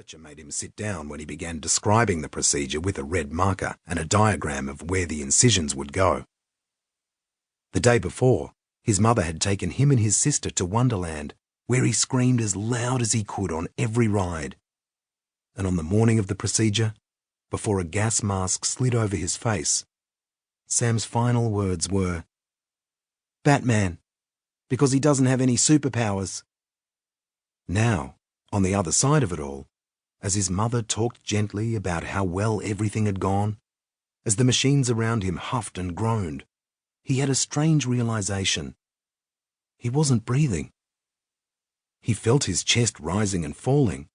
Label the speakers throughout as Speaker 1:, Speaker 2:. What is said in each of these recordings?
Speaker 1: Fletcher made him sit down when he began describing the procedure with a red marker and a diagram of where the incisions would go. The day before, his mother had taken him and his sister to Wonderland, where he screamed as loud as he could on every ride. And on the morning of the procedure, before a gas mask slid over his face, Sam's final words were, "Batman, because he doesn't have any superpowers." Now, on the other side of it all, as his mother talked gently about how well everything had gone, as the machines around him huffed and groaned, he had a strange realization. He wasn't breathing. He felt his chest rising and falling.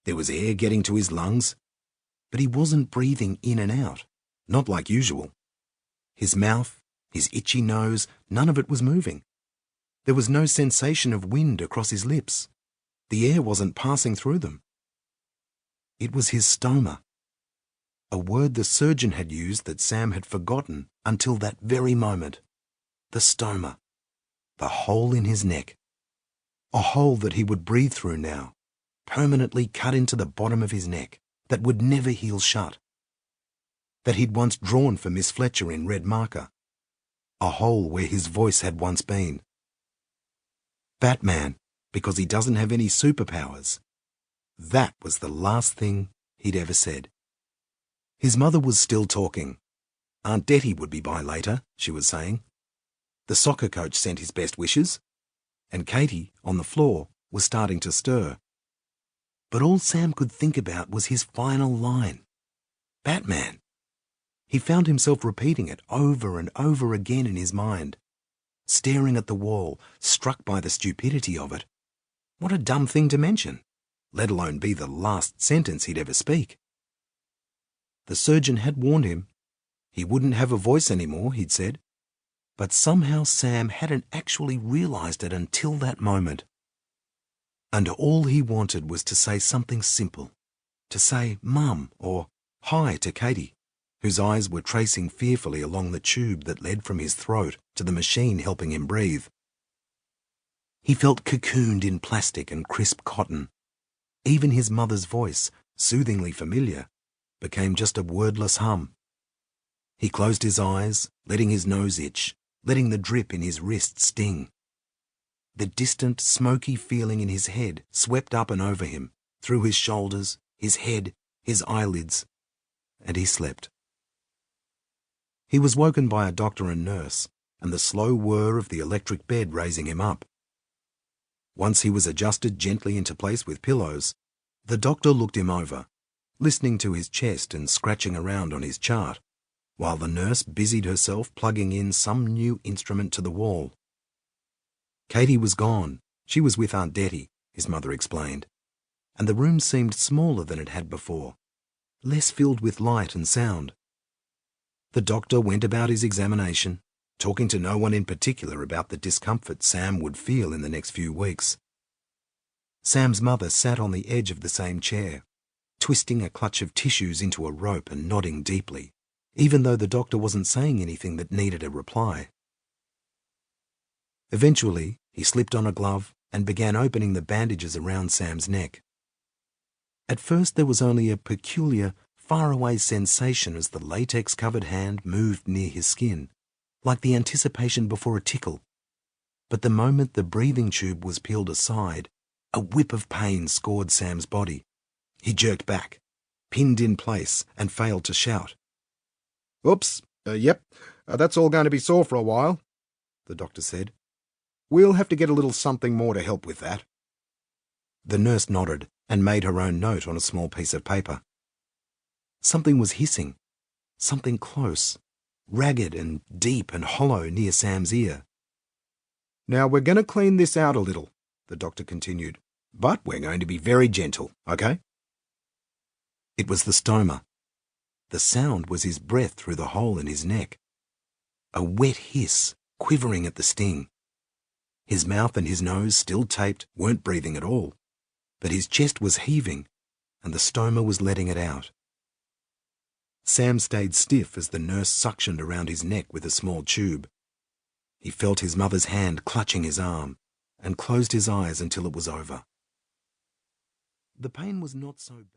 Speaker 1: There was air getting to his lungs, but he wasn't breathing in and out, not like usual. His mouth, his itchy nose, none of it was moving. There was no sensation of wind across his lips. The air wasn't passing through them. It was his stoma, a word the surgeon had used that Sam had forgotten until that very moment. The stoma, the hole in his neck, a hole that he would breathe through now, permanently cut into the bottom of his neck, that would never heal shut, that he'd once drawn for Miss Fletcher in red marker, a hole where his voice had once been. Batman, because he doesn't have any superpowers. That was the last thing he'd ever said. His mother was still talking. Aunt Dettie would be by later, she was saying. The soccer coach sent his best wishes, and Katie, on the floor, was starting to stir. But all Sam could think about was his final line. Batman. He found himself repeating it over and over again in his mind, staring at the wall, struck by the stupidity of it. What a dumb thing to mention, let alone be the last sentence he'd ever speak. The surgeon had warned him. He wouldn't have a voice anymore, he'd said. But somehow Sam hadn't actually realized it until that moment. And all he wanted was to say something simple, to say Mum or Hi to Katie, whose eyes were tracing fearfully along the tube that led from his throat to the machine helping him breathe. He felt cocooned in plastic and crisp cotton. Even his mother's voice, soothingly familiar, became just a wordless hum. He closed his eyes, letting his nose itch, letting the drip in his wrist sting. The distant, smoky feeling in his head swept up and over him, through his shoulders, his head, his eyelids, and he slept. He was woken by a doctor and nurse, and the slow whir of the electric bed raising him up. Once he was adjusted gently into place with pillows, the doctor looked him over, listening to his chest and scratching around on his chart, while the nurse busied herself plugging in some new instrument to the wall. Katie was gone. She was with Aunt Dettie, his mother explained, and the room seemed smaller than it had before, less filled with light and sound. The doctor went about his examination, talking to no one in particular about the discomfort Sam would feel in the next few weeks. Sam's mother sat on the edge of the same chair, twisting a clutch of tissues into a rope and nodding deeply, even though the doctor wasn't saying anything that needed a reply. Eventually, he slipped on a glove and began opening the bandages around Sam's neck. At first there was only a peculiar, faraway sensation as the latex-covered hand moved near his skin, like the anticipation before a tickle. But the moment the breathing tube was peeled aside, a whip of pain scored Sam's body. He jerked back, pinned in place, and failed to shout.
Speaker 2: "Oops, that's all going to be sore for a while," the doctor said. "We'll have to get a little something more to help with that."
Speaker 1: The nurse nodded and made her own note on a small piece of paper. Something was hissing, something close, ragged and deep and hollow near Sam's ear.
Speaker 2: "Now we're going to clean this out a little," the doctor continued, "but we're going to be very gentle, okay?"
Speaker 1: It was the stoma. The sound was his breath through the hole in his neck. A wet hiss, quivering at the sting. His mouth and his nose, still taped, weren't breathing at all, but his chest was heaving, and the stoma was letting it out. Sam stayed stiff as the nurse suctioned around his neck with a small tube. He felt his mother's hand clutching his arm, and closed his eyes until it was over. The pain was not so bad.